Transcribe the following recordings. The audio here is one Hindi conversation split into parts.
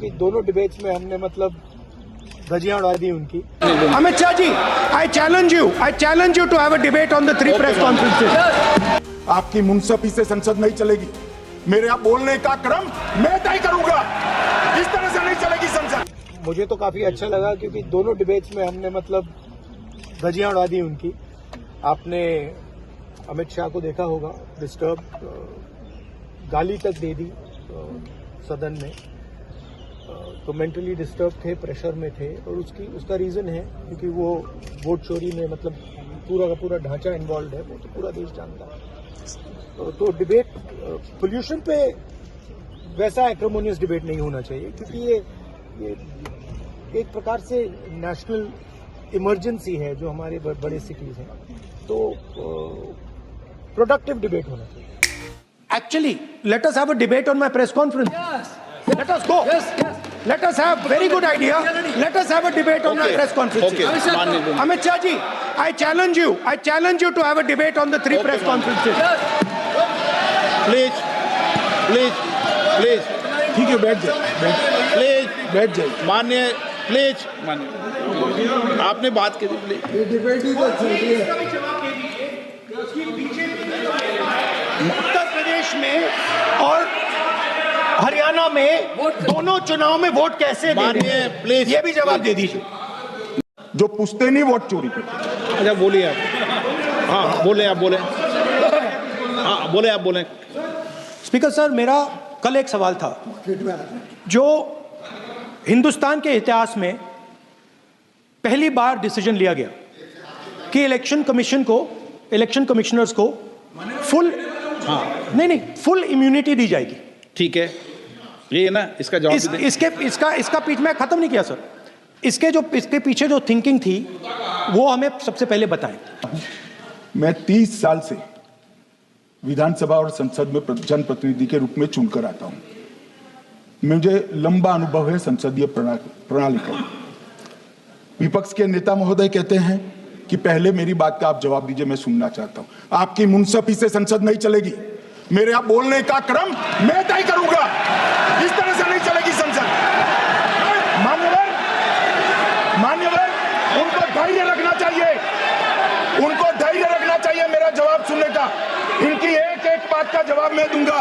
कि दोनों डिबेट्स में हमने मतलब धज्जियां उड़ा दी उनकी। Amit Shah ji, I challenge you to have a debate on the three press conferences. आपकी मुंसफी से संसद नहीं चलेगी। मेरे यहाँ बोलने का क्रम मैं तय करूंगा। इस तरह से नहीं चलेगी संसद। मुझे तो काफी अच्छा लगा क्योंकि दोनों डिबेट्स में हमने मतलब धज्जियां उड़ा दी उनकी। आपने अमित शाह को देखा होगा डिस्टर्ब, गाली तक दे दी सदन में, तो मेंटली डिस्टर्ब थे, प्रेशर में थे और उसका रीजन है क्योंकि वो वोट चोरी में मतलब पूरा का पूरा ढांचा इन्वॉल्व है, वो तो पूरा देश जानता है। तो डिबेट पोल्यूशन पे वैसा एक्रोमोनियस डिबेट नहीं होना चाहिए क्योंकि ये एक प्रकार से नेशनल इमरजेंसी है जो हमारे बड़े सिटीज हैं, तो प्रोडक्टिव डिबेट होना चाहिए। Actually, let us have a debate on my press conference. Yes. Let us go. Yes. Let us have very good idea. Let us have a debate on my press conference. Okay. Amit Shah ji, I challenge you to have a debate on the three press conferences. Yes. Please ठीक है, बैठ जाए, बैठ जाए। माननीय प्लीज माननीय आपने बात की थी, प्लीज उत्तर प्रदेश में और हरियाणा में दोनों चुनाव में वोट कैसे दे रहे माननीय हैं? प्लीज ये भी जवाब दे दीजिए। जो पूछते नहीं वोट चोरी करते। अच्छा बोलिए आप। हाँ बोले आप बोले। हाँ बोले आप बोले। स्पीकर सर, मेरा कल एक सवाल था जो हिंदुस्तान के इतिहास में पहली बार डिसीजन लिया गया कि इलेक्शन कमिश्नर्स को फुल फुल इम्यूनिटी दी जाएगी। ठीक है, ये ना इसका जवाब भी दें। इसका पीछे मैं खत्म नहीं किया सर। इसके पीछे जो थिंकिंग थी वो हमें सबसे पहले बताएं। मैं 30 साल से विधानसभा और संसद में जनप्रतिनिधि के रूप में चुनकर आता हूं। मुझे लंबा अनुभव है संसदीय प्रणाली का। विपक्ष के नेता महोदय कहते हैं कि पहले मेरी बात का आप जवाब दीजिए, मैं सुनना चाहता हूं। आपकी मुंसफी से संसद नहीं चलेगी। मेरे यहाँ बोलने का क्रम मैं तय करूंगा। इस तरह से नहीं चलेगी संसद। मान्यवर, उनको धैर्य रखना चाहिए, मेरा जवाब सुनने का। इनकी एक एक बात का जवाब मैं दूंगा।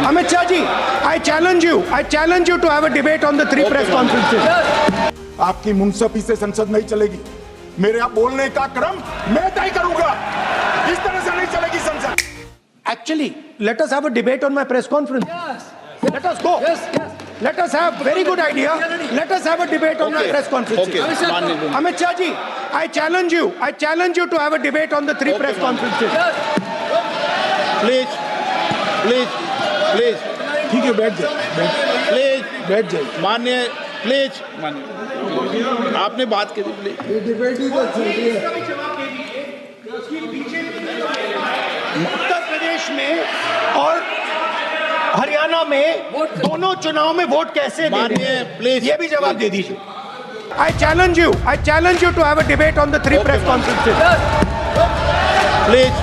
Amit Shah ji, I challenge you to have a debate on the three press conferences. आपकी मुंसफी से संसद नहीं चलेगी। मेरे यहाँ बोलने का क्रम मैं तय करूंगा। इस तरह से नहीं चलेगी संसद। Actually, let us have a debate on my press conference. Yes. Let us go. Yes. Let us have very good idea. Let us have a debate on my press conference. Okay. माननीय Amit Shah ji, I challenge you to have a debate on the three press conferences. Please ठीक है, बैठ जाए, बैठ जाए। माननीय प्लीज माननीय आपने बात की थी, प्लीज। उत्तर प्रदेश में और हरियाणा में दोनों चुनाव में वोट कैसे दे रहे माननीय हैं? प्लीज ये भी जवाब दे दीजिए। I challenge you to have a debate on the three press conferences. Please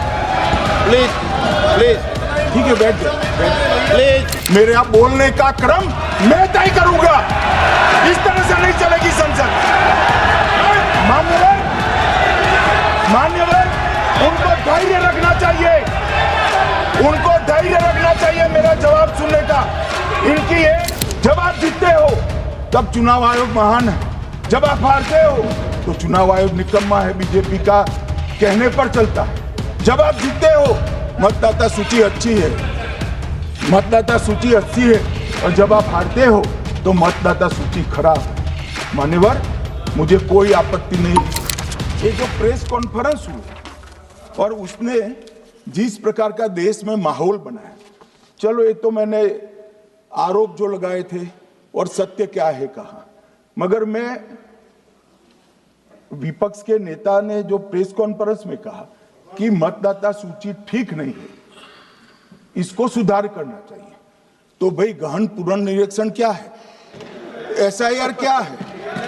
ठीक है, बैठ जाए। प्लीज मेरे यहाँ बोलने का क्रम मैं तय करूंगा। इस तरह से नहीं चलेगी संसद। मान्यवर, उनको धैर्य रखना चाहिए, मेरा जवाब सुनने का। इनकी एक जब आप जीतते हो तब चुनाव आयोग महान है, जब आप हारते हो तो चुनाव आयोग निकम्मा है, बीजेपी का कहने पर चलता है। जब आप जीतते हो मतदाता सूची अच्छी है, और जब आप हारते हो तो मतदाता सूची खराब है। मान्यवर, मुझे कोई आपत्ति नहीं। ये जो प्रेस कॉन्फ्रेंस हुई और उसने जिस प्रकार का देश में माहौल बनाया, चलो ये तो मैंने आरोप जो लगाए थे और सत्य क्या है कहा, मगर मैं विपक्ष के नेता ने जो प्रेस कॉन्फ्रेंस में कहा कि मतदाता सूची ठीक नहीं है, इसको सुधार करना चाहिए, तो भाई गहन पुनर्निरीक्षण क्या है, SIR क्या है?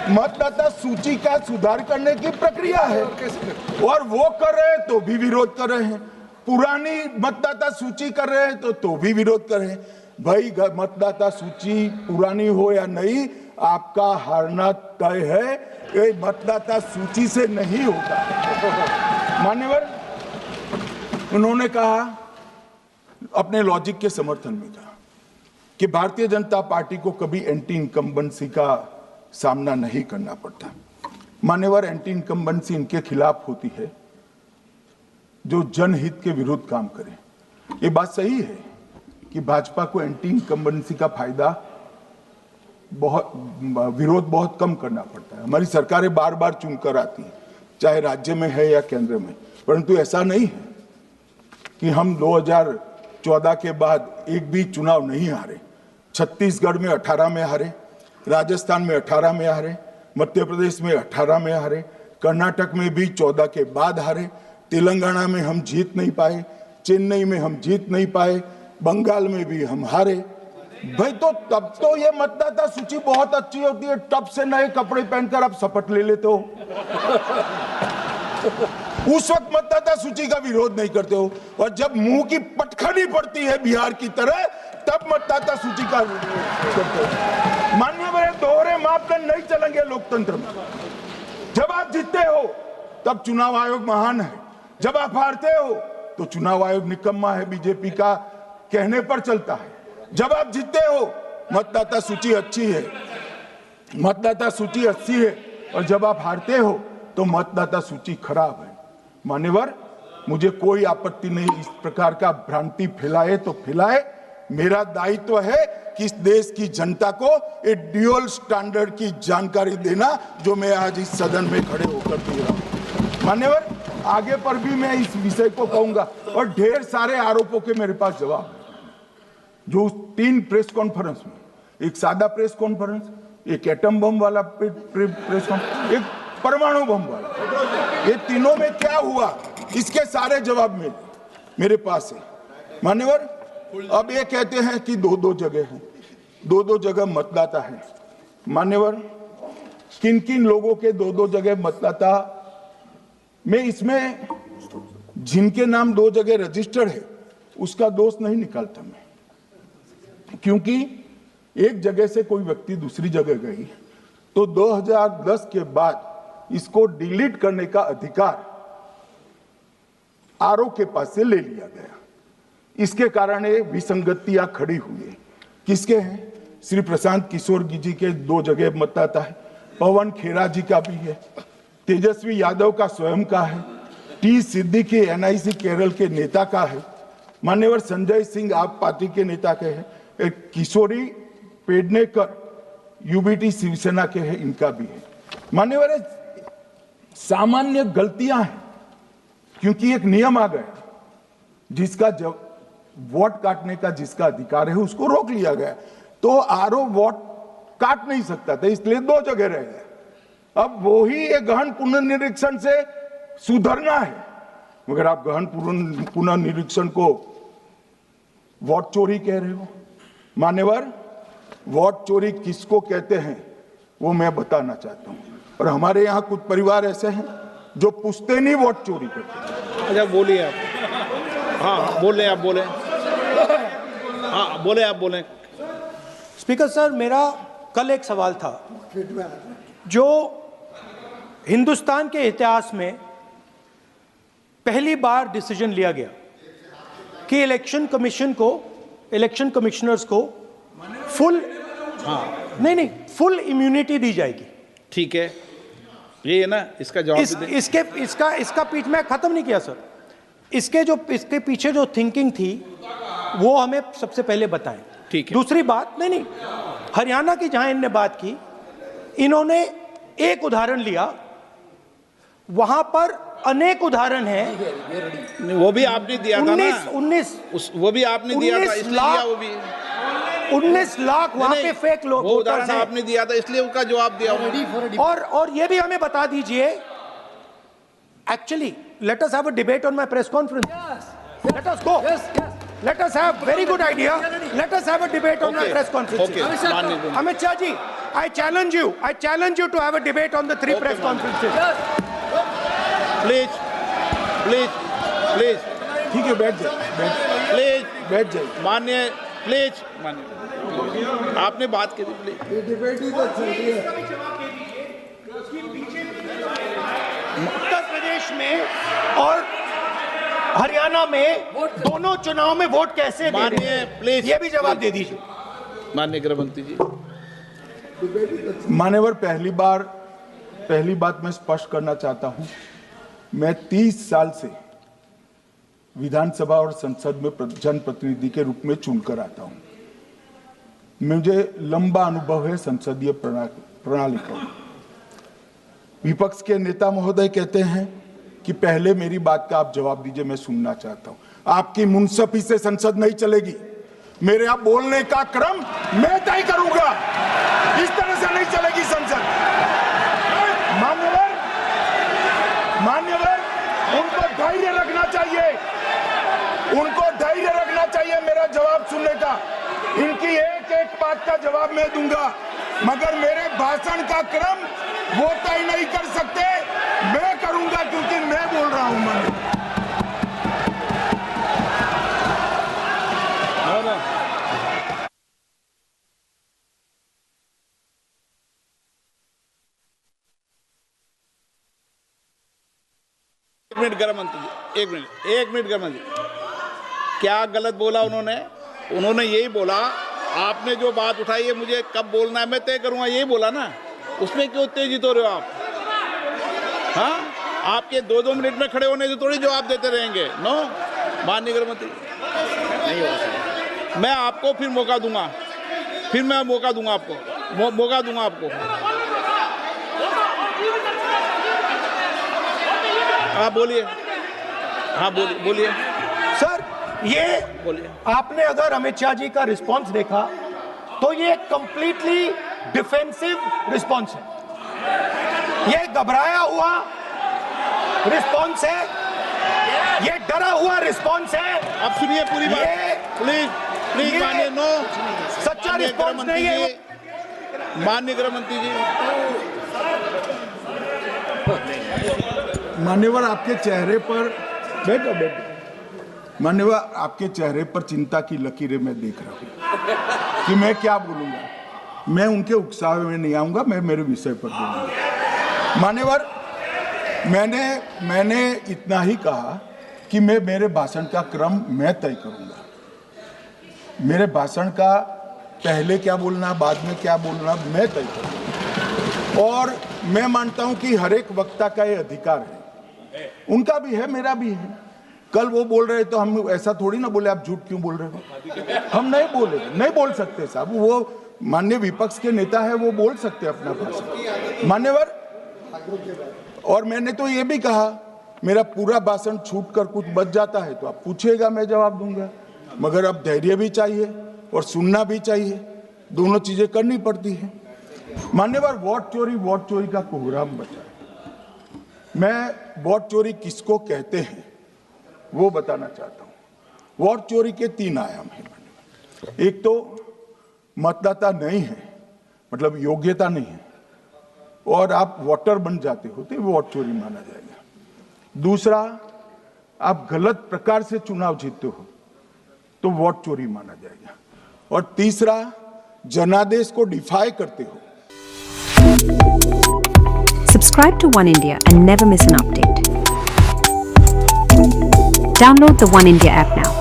मतदाता सूची का सुधार करने की प्रक्रिया है और वो कर रहे हैं तो भी विरोध कर रहे हैं। पुरानी मतदाता सूची कर रहे हैं तो भी विरोध कर रहे हैं। भाई मतदाता सूची पुरानी हो या नहीं, आपका हारना तय है। ये मतदाता सूची से नहीं होता। मान्यवर, उन्होंने कहा, अपने लॉजिक के समर्थन में कहा कि भारतीय जनता पार्टी को कभी एंटी इनकम्बेंसी का सामना नहीं करना पड़ता। मान्यवर, एंटी इनकम्बेंसी इनके खिलाफ होती है जो जनहित के विरुद्ध काम करे। ये बात सही है कि भाजपा को एंटी इनकम्बेंसी का फायदा विरोध बहुत कम करना पड़ता है। हमारी सरकारें बार बार चुनकर आती हैं, चाहे राज्य में है या केंद्र में, परंतु ऐसा नहीं है कि हम 2014 के बाद एक भी चुनाव नहीं हारे। छत्तीसगढ़ में 18 में हारे, राजस्थान में 18 में हारे, मध्य प्रदेश में 18 में हारे, कर्नाटक में भी 14 के बाद हारे, तेलंगाना में हम जीत नहीं पाए, चेन्नई में हम जीत नहीं पाए, बंगाल में भी हम हारे। भाई तो तब तो ये मतदाता सूची बहुत अच्छी होती है, तब से नए कपड़े पहनकर आप शपथ ले लेते हो। उस वक्त मतदाता सूची का विरोध नहीं करते हो, और जब मुंह की पटखनी पड़ती है बिहार की तरह, तब मतदाता सूची का विरोध करते हो। माननीय मेरे दोहरे मापदंड नहीं चलेंगे लोकतंत्र में। जब आप जीतते हो तब चुनाव आयोग महान है, जब आप हारते हो तो चुनाव आयोग निकम्मा है, बीजेपी का कहने पर चलता है। जब आप जीतते हो मतदाता सूची अच्छी है, मतदाता सूची अच्छी है, और जब आप हारते हो तो मतदाता सूची खराब है। मान्यवर, मुझे कोई आपत्ति नहीं, इस प्रकार का भ्रांति फैलाए तो फैलाए। मेरा दायित्व है कि इस देश की जनता को एक ड्यूअल स्टैंडर्ड की जानकारी देना, जो मैं आज इस सदन में खड़े होकर दे रहा हूं। मान्यवर, आगे पर भी मैं इस विषय को कहूंगा, और ढेर सारे आरोपों के मेरे पास जवाब है। जो 3 प्रेस कॉन्फ्रेंस में, एक सादा प्रेस कॉन्फ्रेंस, एक एटम बम वाला प्रेस कॉन्फ्रेंस, एक परमाणु बम वाला, ये तीनों में क्या हुआ, इसके सारे जवाब मेरे पास है। मान्यवर, अब ये कहते हैं कि 2-2 जगह है, 2-2 जगह मतदाता है। मान्यवर, किन किन लोगों के 2-2 जगह मतदाता, मैं इसमें जिनके नाम 2 जगह रजिस्टर्ड है उसका दोष नहीं निकालता मैं, क्योंकि एक जगह से कोई व्यक्ति दूसरी जगह गई तो 2010 के बाद इसको डिलीट करने का अधिकार आरओ के पास से ले लिया गया। इसके कारण ये विसंगतियां खड़ी हुई है। किसके हैं? श्री प्रशांत किशोर जी के 2 जगह मतदाता है, पवन खेरा जी का भी है, तेजस्वी यादव का स्वयं का है, टी सिद्दीकी एनआईसी केरल के नेता का है, मान्यवर संजय सिंह आप पार्टी के नेता के हैं, एक किशोरी पेडनेकर यूबीटी शिवसेना के हैं, इनका भी है। मान्यवर, सामान्य गलतियां हैं, क्योंकि एक नियम आ गया, जिसका जब वोट काटने का जिसका अधिकार है उसको रोक लिया गया, तो आरओ वोट काट नहीं सकता था, इसलिए 2 जगह रह गए। अब वो ही एक गहन पुनर्निरीक्षण से सुधरना है, मगर आप गहन पुनर्निरीक्षण को वोट चोरी कह रहे हो। मान्यवर, वोट चोरी किसको कहते हैं वो मैं बताना चाहता हूं, और हमारे यहां कुछ परिवार ऐसे हैं जो पुश्तैनी वोट चोरी करते हैं। अच्छा, बोलिए आप। हाँ, बोले आप, बोले। हाँ, बोले आप, बोले। स्पीकर सर, मेरा कल एक सवाल था, जो हिंदुस्तान के इतिहास में पहली बार डिसीजन लिया गया कि इलेक्शन कमीशन को, इलेक्शन कमिश्नर्स को फुल, नहीं फुल इम्यूनिटी दी जाएगी। ठीक है, ये है ना, इसका जवाब इसका पीठ में खत्म नहीं किया सर। इसके पीछे जो थिंकिंग थी वो हमें सबसे पहले बताएं। ठीक है। दूसरी बात, नहीं हरियाणा की जहां इन्होंने बात की, इन्होंने एक उदाहरण लिया, वहां पर अनेक उदाहरण हैं। वो भी आपने दिया था ना, 19 वो भी आपने दिया था, इसलिए दिया वो भी। 19 लाख वहां पे फेक लोग, वो उदाहरण आपने दिया था, इसलिए उसका जवाब दिया। और ये भी हमें बता दीजिए, actually let us have a debate on my press conference. Let us go. Let us have very good idea. Let us have a debate on my press conference. Amit Shah ji, I challenge you to have a debate on the 3 press conferences. Please. ठीक है, बैठ जाइए, प्लीज बैठ जाइए। माननीय प्लीज माननीय, आपने बात की थी, प्लीज। उत्तर प्रदेश में और हरियाणा में दोनों चुनाव में वोट कैसे दे रहे माननीय, हैं? प्लीज। ये भी जवाब दे दीजिए। माननीय गृह मंत्री जी, मान्यवर, पहली बात मैं स्पष्ट करना चाहता हूं, मैं 30 साल से विधानसभा और संसद में जनप्रतिनिधि के रूप में चुनकर आता हूं। मुझे लंबा अनुभव है संसदीय प्रणाली का। विपक्ष के नेता महोदय कहते हैं कि पहले मेरी बात का आप जवाब दीजिए, मैं सुनना चाहता हूं। आपकी मुनसफी से संसद नहीं चलेगी। मेरे आप बोलने का क्रम मैं तय करूंगा। इस तरह से नहीं चलेगी संसद। मान्यवर, उनको धैर्य रखना चाहिए, मेरा जवाब सुनने का। इनकी एक एक बात का जवाब मैं दूंगा, मगर मेरे भाषण का क्रम वो तय नहीं कर सकते, मैं करूंगा, क्योंकि मैं बोल रहा हूं। एक मिनट गृह मंत्री जी, एक मिनट गृह मंत्री, क्या गलत बोला उन्होंने यही बोला, आपने जो बात उठाई है मुझे कब बोलना है मैं तय करूंगा, यही बोला ना। उसमें क्यों उत्तेजित हो रहे हो आप? हाँ, आपके 2-2 मिनट में खड़े होने से थोड़ी जवाब देते रहेंगे। नो, माननीय गृह मंत्री, नहीं होगा। मैं आपको फिर मौका दूंगा, आपको। हाँ बोलिए, बोलिए सर, ये बोलिए। आपने अगर अमित शाह जी का रिस्पॉन्स देखा तो ये कंप्लीटली डिफेंसिव रिस्पॉन्स है। ये घबराया हुआ रिस्पॉन्स है, ये डरा हुआ रिस्पॉन्स है। अब सुनिए पूरी बात, प्लीज मानिए। नो, सच्चा रिस्पॉन्स नहीं है। माननीय गृह मंत्री जी, मान्यवर, आपके चेहरे पर बैठो। मान्यवर, आपके चेहरे पर चिंता की लकीरें मैं देख रहा हूं कि मैं क्या बोलूंगा। मैं उनके उकसावे में नहीं आऊंगा, मैं मेरे विषय पर बोलूंगा। मान्यवर, मैंने इतना ही कहा कि मेरे भाषण का क्रम मैं तय करूंगा। मेरे भाषण का पहले क्या बोलना, बाद में क्या बोलना, मैं तय करूंगा। और मैं मानता हूं कि हर एक वक्ता का ये अधिकार है, उनका भी है, मेरा भी है। कल वो बोल रहे तो हम ऐसा थोड़ी ना बोले आप झूठ क्यों बोल रहे हो। हम नहीं बोल सकते साहब, वो माननीय विपक्ष के नेता है, वो बोल सकते अपना भाषण। मान्यवर, और मैंने तो ये भी कहा, मेरा पूरा भाषण छूट कर कुछ बच जाता है तो आप पूछिएगा, मैं जवाब दूंगा। मगर अब धैर्य भी चाहिए और सुनना भी चाहिए, दोनों चीजें करनी पड़ती है। मान्यवर, वोट चोरी का कोहराम बचा। मैं वोट चोरी किसको कहते हैं वो बताना चाहता हूं। वोट चोरी के 3 आयाम हैं। एक तो मतदाता नहीं है, मतलब योग्यता नहीं है, और आप वोटर बन जाते हो तो वोट चोरी माना जाएगा। दूसरा, आप गलत प्रकार से चुनाव जीतते हो तो वोट चोरी माना जाएगा। और तीसरा, जनादेश को डिफाई करते हो। Subscribe to One India and never miss an update. Download the One India app now.